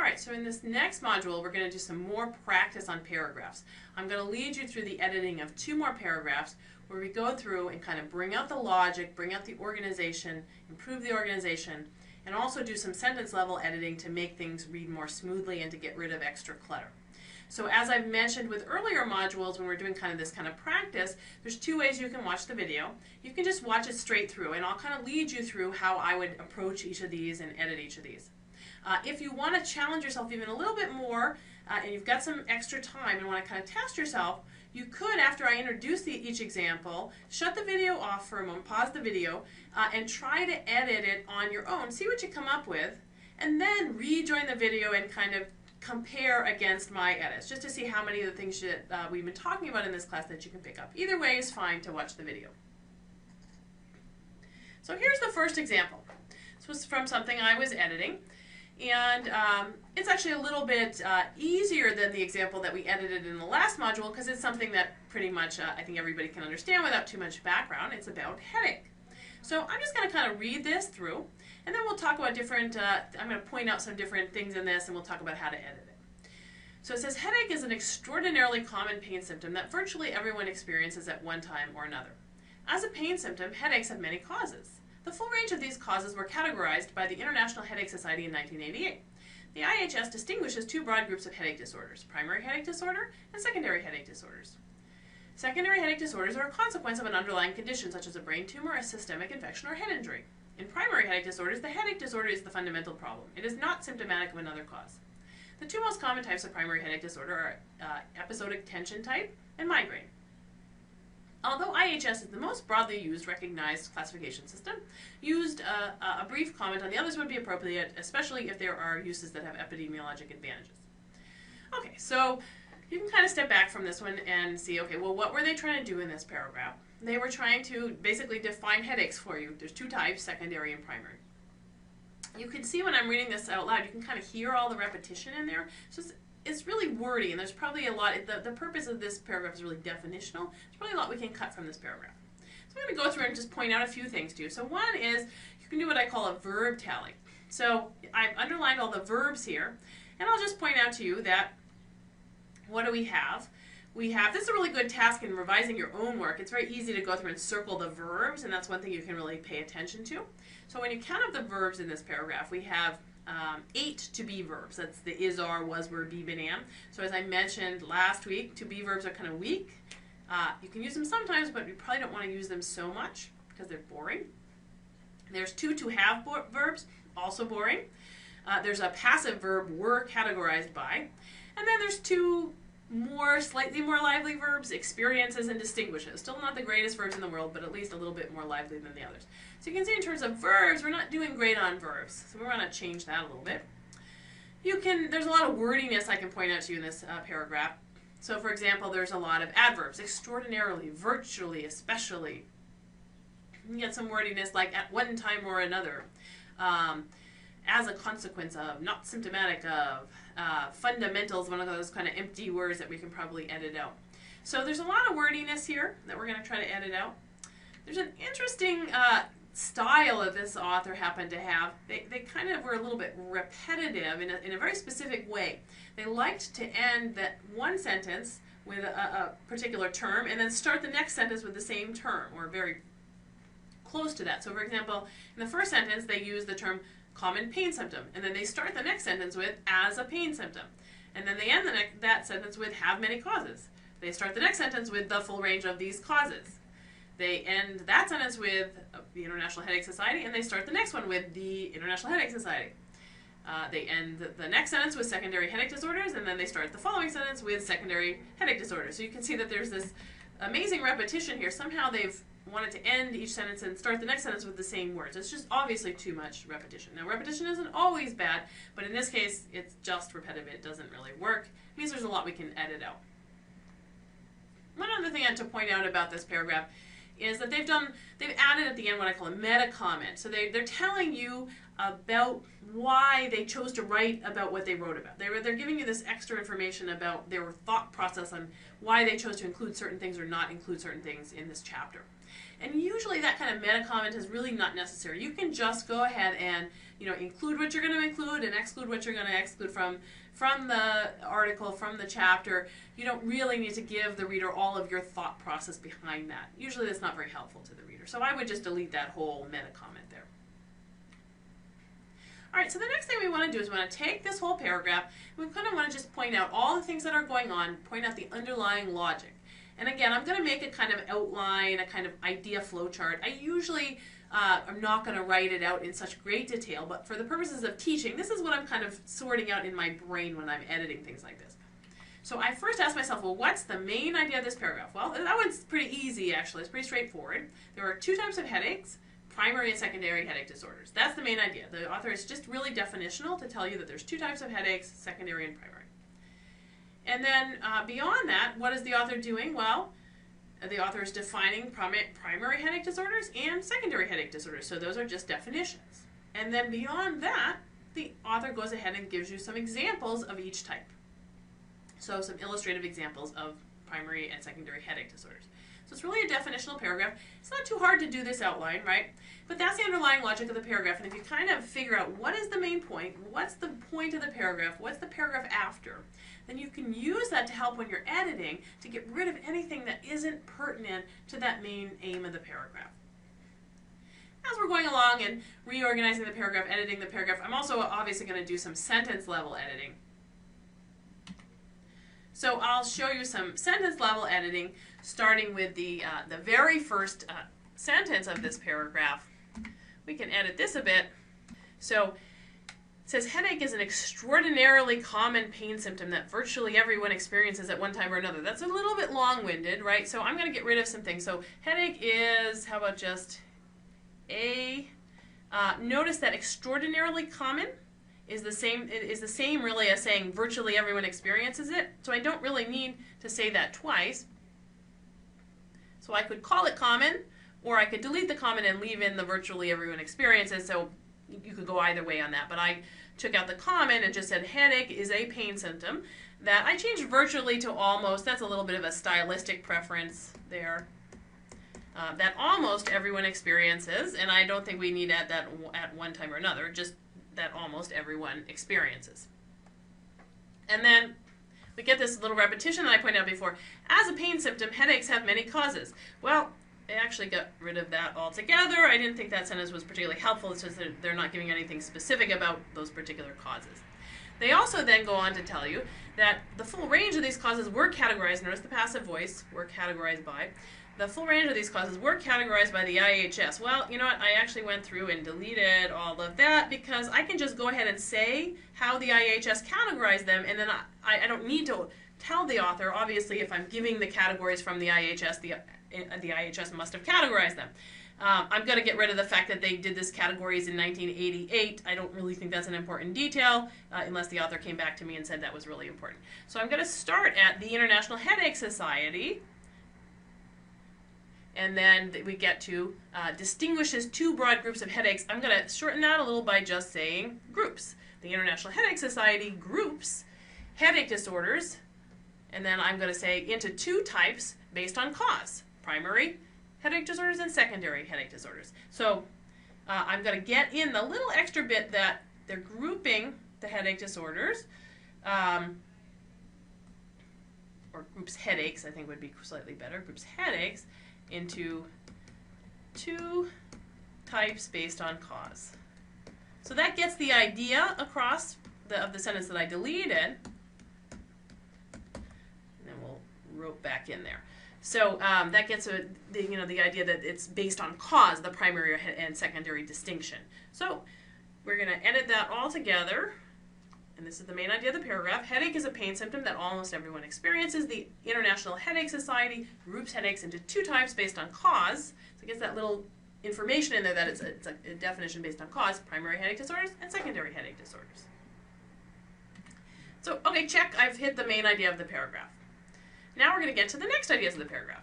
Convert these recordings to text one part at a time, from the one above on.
Alright, so in this next module we're going to do some more practice on paragraphs. I'm going to lead you through the editing of 2 more paragraphs where we go through and kind of bring out the logic, bring out the organization, improve the organization, and also do some sentence level editing to make things read more smoothly and to get rid of extra clutter. So as I've mentioned with earlier modules when we're doing this kind of practice, there's 2 ways you can watch the video. You can just watch it straight through and I'll kind of lead you through how I would approach each of these and edit each of these. If you want to challenge yourself even a little bit more and you've got some extra time and want to kind of test yourself, you could, after I introduce each example, shut the video off for a moment, pause the video, and try to edit it on your own. See what you come up with, and then rejoin the video and kind of compare against my edits, just to see how many of the things that we've been talking about in this class that you can pick up. Either way is fine to watch the video. So here's the first example. This was from something I was editing. And it's actually a little bit easier than the example that we edited in the last module because it's something that pretty much I think everybody can understand without too much background. It's about headache. So I'm just going to kind of read this through and then we'll talk about different, I'm going to point out some different things in this and we'll talk about how to edit it. So it says, headache is an extraordinarily common pain symptom that virtually everyone experiences at one time or another. As a pain symptom, headaches have many causes. The full range of these causes were categorized by the International Headache Society in 1988. The IHS distinguishes 2 broad groups of headache disorders, primary headache disorder and secondary headache disorders. Secondary headache disorders are a consequence of an underlying condition such as a brain tumor, a systemic infection, or head injury. In primary headache disorders, the headache disorder is the fundamental problem. It is not symptomatic of another cause. The 2 most common types of primary headache disorder are episodic tension type and migraine. Although IHS is the most broadly used recognized classification system, a brief comment on the others would be appropriate, especially if there are uses that have epidemiologic advantages. Okay, so you can kind of step back from this one and see, okay, well, what were they trying to do in this paragraph? They were trying to basically define headaches for you. There's 2 types, secondary and primary. You can see when I'm reading this out loud, you can kind of hear all the repetition in there. It's really wordy, and there's probably a lot. The purpose of this paragraph is really definitional. There's probably a lot we can cut from this paragraph. So I'm going to go through and just point out a few things to you. So one is you can do what I call a verb tally. So I've underlined all the verbs here, and I'll just point out to you that what do we have? This is a really good task in revising your own work. It's very easy to go through and circle the verbs, and that's one thing you can really pay attention to. So when you count up the verbs in this paragraph, we have 8 to be verbs. That's the is, are, was, were, be, been, am. So as I mentioned last week, to be verbs are kind of weak. You can use them sometimes, but you probably don't want to use them so much because they're boring. There's 2 to have verbs, also boring. There's a passive verb, were categorized by. And then there's 2 slightly more lively verbs, experiences and distinguishes. Still not the greatest verbs in the world, but at least a little bit more lively than the others. So you can see in terms of verbs, we're not doing great on verbs. So we're going to change that a little bit. There's a lot of wordiness I can point out to you in this paragraph. So for example, there's a lot of adverbs, extraordinarily, virtually, especially. You can get some wordiness like at one time or another, as a consequence of, not symptomatic of, fundamentals, one of those kind of empty words that we can probably edit out. So there's a lot of wordiness here that we're going to try to edit out. There's an interesting style that this author happened to have. They kind of were a little bit repetitive in a very specific way. They liked to end that one sentence with a particular term and then start the next sentence with the same term or very close to that. So for example, in the first sentence they use the term common pain symptom, and then they start the next sentence with as a pain symptom, and then they end that sentence with have many causes. They start the next sentence with the full range of these causes. They end that sentence with the International Headache Society, and they start the next one with the International Headache Society. They end the next sentence with secondary headache disorders, and then they start the following sentence with secondary headache disorders. So you can see that there's this amazing repetition here. Somehow they've wanted to end each sentence and start the next sentence with the same words. It's just obviously too much repetition. Now repetition isn't always bad, but in this case it's just repetitive. It doesn't really work. It means there's a lot we can edit out. One other thing I have to point out about this paragraph is that they've added at the end what I call a meta comment. So they're telling you about why they chose to write about what they wrote about. They're giving you this extra information about their thought process on why they chose to include certain things or not include certain things in this chapter. And usually that kind of meta comment is really not necessary. You can just go ahead and include what you're going to include and exclude what you're going to exclude from the article, from the chapter. You don't really need to give the reader all of your thought process behind that. Usually that's not very helpful to the reader. So I would just delete that whole meta comment there. All right, so the next thing we want to do is we want to take this whole paragraph, and we kind of want to just point out all the things that are going on, point out the underlying logic. And again, I'm going to make a kind of outline, a kind of idea flowchart. I usually I'm not going to write it out in such great detail, but for the purposes of teaching, this is what I'm kind of sorting out in my brain when I'm editing things like this. So I first ask myself, well, what's the main idea of this paragraph? Well, that one's pretty easy, actually. It's pretty straightforward. There are two types of headaches: primary and secondary headache disorders. That's the main idea. The author is just really definitional to tell you that there's two types of headaches, secondary and primary. And then beyond that, what is the author doing? Well, the author is defining primary headache disorders and secondary headache disorders. So those are just definitions. And then beyond that, the author goes ahead and gives you some examples of each type. So some illustrative examples of primary and secondary headache disorders. So it's really a definitional paragraph. It's not too hard to do this outline, right? But that's the underlying logic of the paragraph. And if you kind of figure out what is the main point, what's the point of the paragraph, what's the paragraph after, then you can use that to help when you're editing to get rid of anything that isn't pertinent to that main aim of the paragraph. As we're going along and reorganizing the paragraph, editing the paragraph, I'm also obviously going to do some sentence level editing. So I'll show you some sentence level editing, starting with the very first sentence of this paragraph. We can edit this a bit. So it says, headache is an extraordinarily common pain symptom that virtually everyone experiences at one time or another. That's a little bit long-winded, right? So I'm going to get rid of some things. So headache is, how about just A? Notice that extraordinarily common is the same really as saying virtually everyone experiences it. So I don't really need to say that twice. So I could call it common, or I could delete the common and leave in the virtually everyone experiences. So you could go either way on that. But I took out the common and just said headache is a pain symptom that I changed virtually to almost. That's a little bit of a stylistic preference there. That almost everyone experiences, and I don't think we need to add that at one time or another, just that almost everyone experiences. And then we get this little repetition that I pointed out before. As a pain symptom, headaches have many causes. Well, I actually got rid of that altogether. I didn't think that sentence was particularly helpful. It's just that they're not giving anything specific about those particular causes. They also then go on to tell you that the full range of these causes were categorized. Notice the passive voice, were categorized by. The full range of these causes were categorized by the IHS. Well, you know what? I actually went through and deleted all of that because I can just go ahead and say how the IHS categorized them, and then I don't need to tell the author. Obviously, if I'm giving the categories from the IHS, the IHS must have categorized them. I'm going to get rid of the fact that they did this categories in 1988. I don't really think that's an important detail unless the author came back to me and said that was really important. So I'm going to start at the International Headache Society. And then we get to distinguishes two broad groups of headaches. I'm going to shorten that a little by just saying groups. The International Headache Society groups headache disorders, and then I'm going to say into two types based on cause: primary headache disorders and secondary headache disorders. So I'm going to get in the little extra bit that they're grouping the headache disorders, or groups headaches, I think would be slightly better, groups headaches, into two types based on cause. So that gets the idea across of the sentence that I deleted, and then we'll rope back in there. So that gets the idea that it's based on cause, the primary and secondary distinction. So we're going to edit that all together. And this is the main idea of the paragraph. Headache is a pain symptom that almost everyone experiences. The International Headache Society groups headaches into two types based on cause. So it gets that little information in there that it's a definition based on cause: primary headache disorders and secondary headache disorders. So, okay, check. I've hit the main idea of the paragraph. Now we're going to get to the next ideas of the paragraph.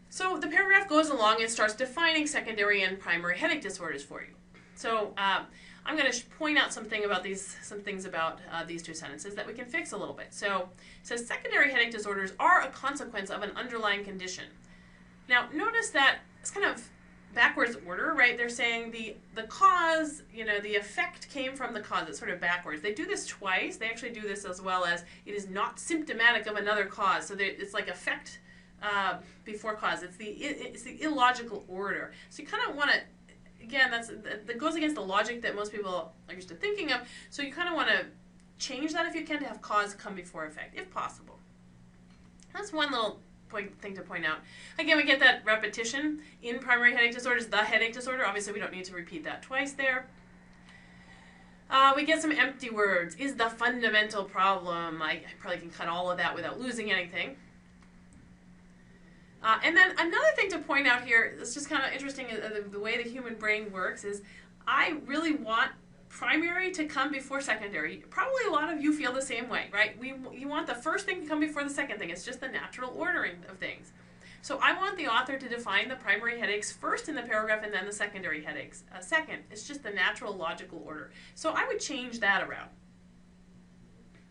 So the paragraph goes along and starts defining secondary and primary headache disorders for you. So I'm going to point out some things about these two sentences that we can fix a little bit. So it says secondary headache disorders are a consequence of an underlying condition. Now notice that it's kind of backwards order, right? They're saying the cause, the effect came from the cause. It's sort of backwards. They do this twice. They actually do this as well as it is not symptomatic of another cause. So it's like effect before cause. It's the illogical order. So you kind of want to, again, that goes against the logic that most people are used to thinking of. So you kind of want to change that if you can, to have cause come before effect, if possible. That's one little thing to point out. Again, we get that repetition in primary headache disorders, the headache disorder. Obviously, we don't need to repeat that twice there. We get some empty words. Is the fundamental problem. I probably can cut all of that without losing anything. And then another thing to point out here, it's just kind of interesting, the way the human brain works is I really want primary to come before secondary. Probably a lot of you feel the same way, right? You want the first thing to come before the second thing. It's just the natural ordering of things. So I want the author to define the primary headaches first in the paragraph and then the secondary headaches second. It's just the natural logical order. So I would change that around.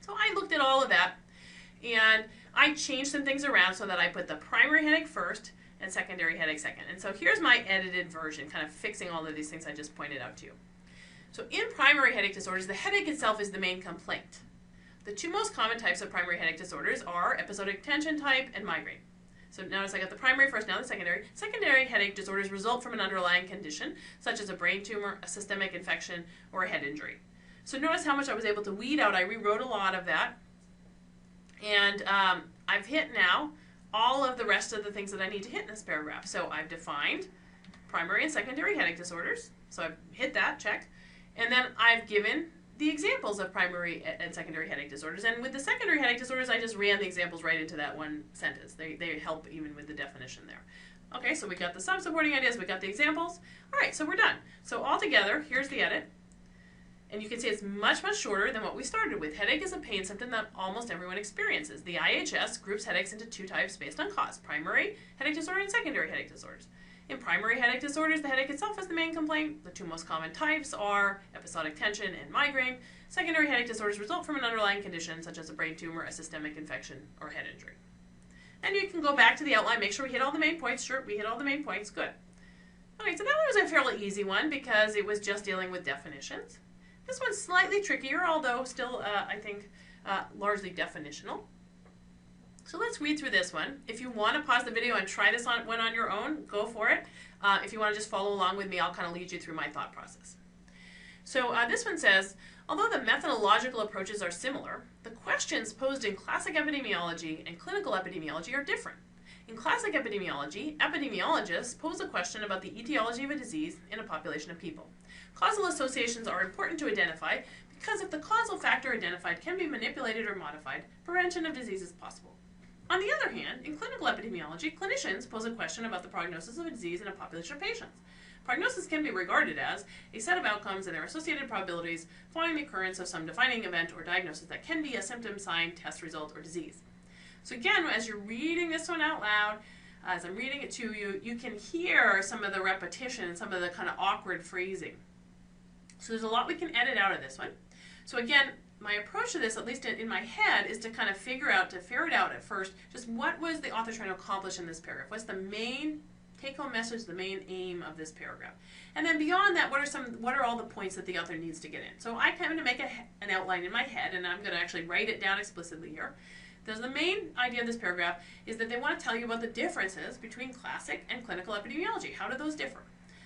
So I looked at all of that and I changed some things around so that I put the primary headache first and secondary headache second. And so here's my edited version, kind of fixing all of these things I just pointed out to you. So in primary headache disorders, the headache itself is the main complaint. The two most common types of primary headache disorders are episodic tension type and migraine. So notice I got the primary first, now the secondary. Secondary headache disorders result from an underlying condition, such as a brain tumor, a systemic infection, or a head injury. So notice how much I was able to weed out. I rewrote a lot of that. And I've hit now all of the rest of the things that I need to hit in this paragraph. So I've defined primary and secondary headache disorders. So I've hit that, checked. And then I've given the examples of primary and secondary headache disorders. And with the secondary headache disorders, I just ran the examples right into that one sentence. They help even with the definition there. Okay, so we got the sub-supporting ideas, we got the examples. All right, so we're done. So all together, here's the edit. And you can see it's much, much shorter than what we started with. Headache is a pain symptom that almost everyone experiences. The IHS groups headaches into two types based on cause: primary headache disorder and secondary headache disorders. In primary headache disorders, the headache itself is the main complaint. The two most common types are episodic tension and migraine. Secondary headache disorders result from an underlying condition such as a brain tumor, a systemic infection, or head injury. And you can go back to the outline, make sure we hit all the main points. Sure, we hit all the main points. Good. Okay, so that one was a fairly easy one because it was just dealing with definitions. This one's slightly trickier, although still, I think, largely definitional. So let's read through this one. If you want to pause the video and try this one on your own, go for it. If you want to just follow along with me, I'll kind of lead you through my thought process. So this one says, although the methodological approaches are similar, the questions posed in classic epidemiology and clinical epidemiology are different. In classic epidemiology, epidemiologists pose a question about the etiology of a disease in a population of people. Causal associations are important to identify because if the causal factor identified can be manipulated or modified, prevention of disease is possible. On the other hand, in clinical epidemiology, clinicians pose a question about the prognosis of a disease in a population of patients. Prognosis can be regarded as a set of outcomes and their associated probabilities following the occurrence of some defining event or diagnosis that can be a symptom, sign, test result, or disease. So again, as you're reading this one out loud, as I'm reading it to you, you can hear some of the repetition, some of the kind of awkward phrasing. So there's a lot we can edit out of this one. So again, my approach to this, at least in my head, is to kind of ferret out at first, just what was the author trying to accomplish in this paragraph? What's the main take-home message, the main aim of this paragraph? And then beyond that, what are all the points that the author needs to get in? So I kind of make an outline in my head, and I'm going to actually write it down explicitly here. The main idea of this paragraph is that they want to tell you about the differences between classic and clinical epidemiology. How do those differ?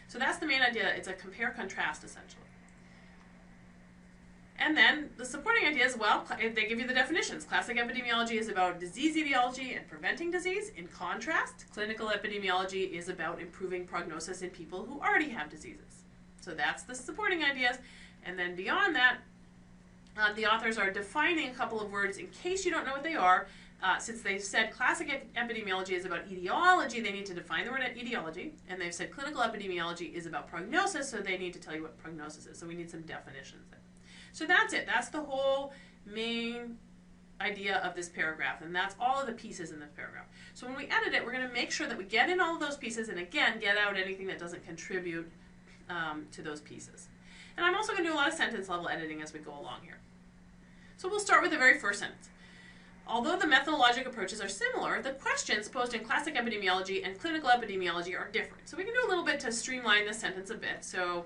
So that's the main idea. It's a compare-contrast, essentially. And then the supporting ideas, well, they give you the definitions. Classic epidemiology is about disease etiology and preventing disease. In contrast, clinical epidemiology is about improving prognosis in people who already have diseases. So that's the supporting ideas. And then beyond that, the authors are defining a couple of words in case you don't know what they are. Since they've said classic epidemiology is about etiology, they need to define the word etiology. And they've said clinical epidemiology is about prognosis, so they need to tell you what prognosis is. So we need some definitions there. So that's it. That's the whole main idea of this paragraph, and that's all of the pieces in this paragraph. So when we edit it, we're going to make sure that we get in all of those pieces and, again, get out anything that doesn't contribute to those pieces. And I'm also going to do a lot of sentence level editing as we go along here. So we'll start with the very first sentence. Although the methodologic approaches are similar, the questions posed in classic epidemiology and clinical epidemiology are different. So we can do a little bit to streamline this sentence a bit. So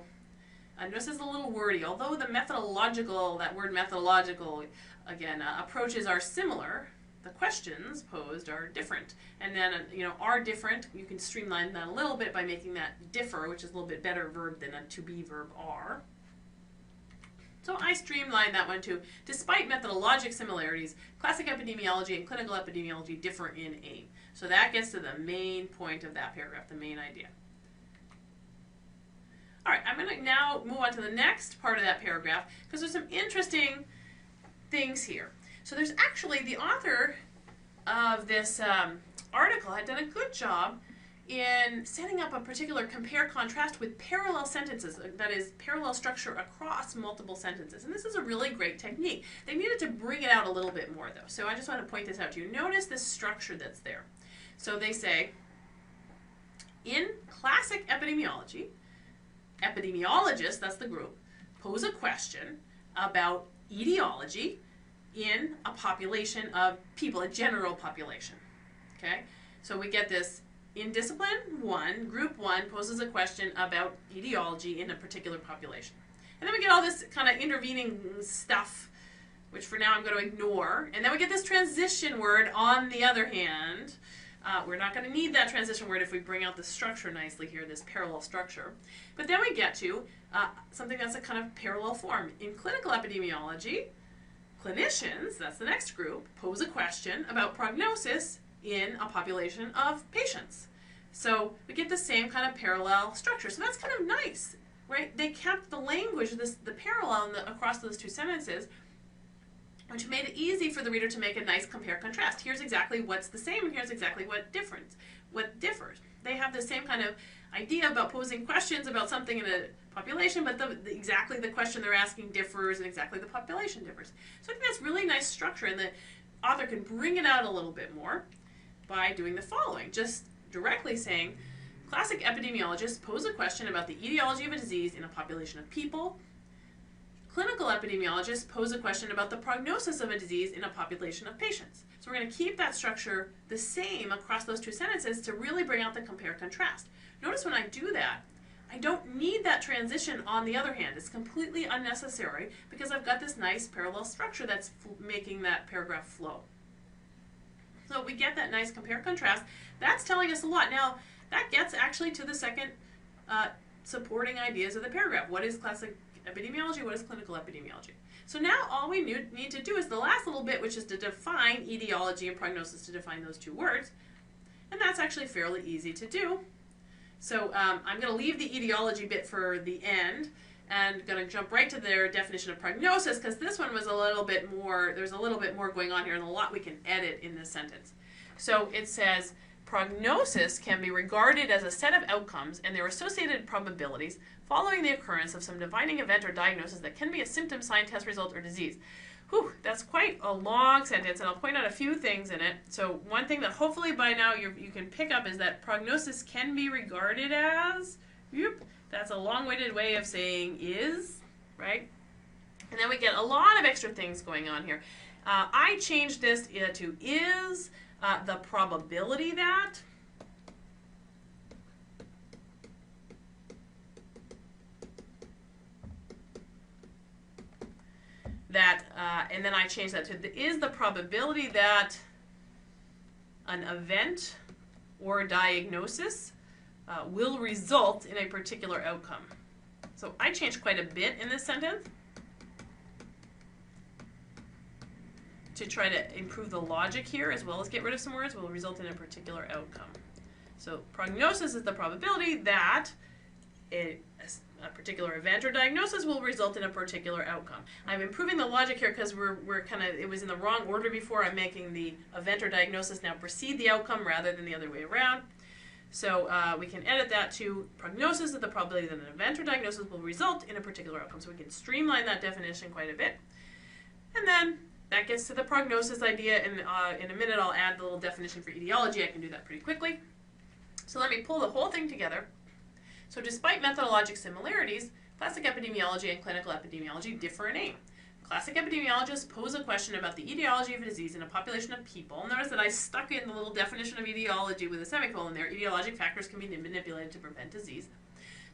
notice it's a little wordy. Although the methodological, that word methodological, again, approaches are similar, the questions posed are different. And then, are different, you can streamline that a little bit by making that differ, which is a little bit better verb than a to-be verb are. So I streamlined that one too. Despite methodologic similarities, classic epidemiology and clinical epidemiology differ in aim. So that gets to the main point of that paragraph, the main idea. All right, I'm going to now move on to the next part of that paragraph because there's some interesting things here. So there's actually, the author of this article had done a good job in setting up a particular compare-contrast with parallel sentences, that is, parallel structure across multiple sentences. And this is a really great technique. They needed to bring it out a little bit more, though. So I just want to point this out to you. Notice this structure that's there. So they say, in classic epidemiology, epidemiologists, that's the group, pose a question about etiology in a population of people, a general population. Okay? So we get this. In discipline 1, group 1 poses a question about etiology in a particular population. And then we get all this kind of intervening stuff, which for now I'm going to ignore. And then we get this transition word on the other hand. We're not going to need that transition word if we bring out the structure nicely here, this parallel structure. But then we get to something that's a kind of parallel form. In clinical epidemiology, clinicians, that's the next group, pose a question about prognosis in a population of patients. So we get the same kind of parallel structure. So that's kind of nice, right? They kept the language, the parallel across those two sentences, which made it easy for the reader to make a nice compare-contrast. Here's exactly what's the same, and here's exactly what differs. They have the same kind of idea about posing questions about something in a population, but exactly the question they're asking differs, and exactly the population differs. So I think that's really nice structure, and the author can bring it out a little bit more by doing the following, just directly saying, classic epidemiologists pose a question about the etiology of a disease in a population of people. Clinical epidemiologists pose a question about the prognosis of a disease in a population of patients. So we're going to keep that structure the same across those two sentences to really bring out the compare-contrast. Notice when I do that, I don't need that transition on the other hand. It's completely unnecessary because I've got this nice parallel structure that's making that paragraph flow. So we get that nice compare-contrast. That's telling us a lot. Now, that gets actually to the second supporting ideas of the paragraph. What is classic epidemiology? What is clinical epidemiology? So now all we need to do is the last little bit, which is to define etiology and prognosis, to define those two words. And that's actually fairly easy to do. So I'm going to leave the etiology bit for the end and going to jump right to their definition of prognosis because this one was a little bit more, there's a little bit more going on here and a lot we can edit in this sentence. So it says, prognosis can be regarded as a set of outcomes and their associated probabilities following the occurrence of some defining event or diagnosis that can be a symptom, sign, test result, or disease. Whew, that's quite a long sentence, and I'll point out a few things in it. So one thing that hopefully by now you can pick up is that prognosis can be regarded as, that's a long-winded way of saying is, right? And then we get a lot of extra things going on here. I changed this to is the probability that. And then I changed that to is the probability that an event or diagnosis will result in a particular outcome. So I changed quite a bit in this sentence to try to improve the logic here as well as get rid of some words, will result in a particular outcome. So prognosis is the probability that a particular event or diagnosis will result in a particular outcome. I'm improving the logic here because we're kind of, it was in the wrong order before. I'm making the event or diagnosis now precede the outcome rather than the other way around. So we can edit that to prognosis of the probability that an event or diagnosis will result in a particular outcome. So we can streamline that definition quite a bit. And then that gets to the prognosis idea. And in a minute I'll add the little definition for etiology. I can do that pretty quickly. So let me pull the whole thing together. So despite methodologic similarities, Classic epidemiology and clinical epidemiology differ in aim. Classic epidemiologists pose a question about the etiology of a disease in a population of people. Notice that I stuck in the little definition of etiology with a semicolon there. Etiologic factors can be manipulated to prevent disease.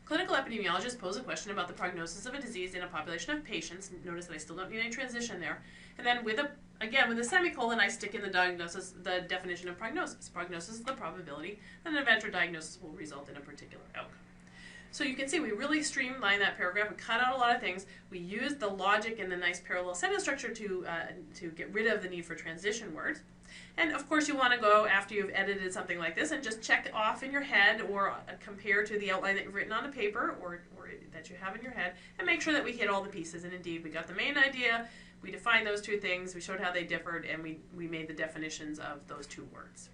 Clinical epidemiologists pose a question about the prognosis of a disease in a population of patients. Notice that I still don't need any transition there. And then with a semicolon, I stick in the definition of prognosis. Prognosis is the probability that an event or diagnosis will result in a particular outcome. So you can see we really streamlined that paragraph. We cut out a lot of things. We used the logic and the nice parallel sentence structure to get rid of the need for transition words. And of course you want to go after you've edited something like this and just check off in your head or compare to the outline that you've written on the paper or that you have in your head and make sure that we hit all the pieces. And indeed, we got the main idea, we defined those two things, we showed how they differed, and we made the definitions of those two words.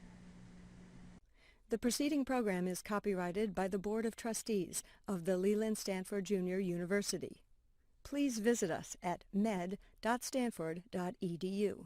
The preceding program is copyrighted by the Board of Trustees of the Leland Stanford Junior University. Please visit us at med.stanford.edu.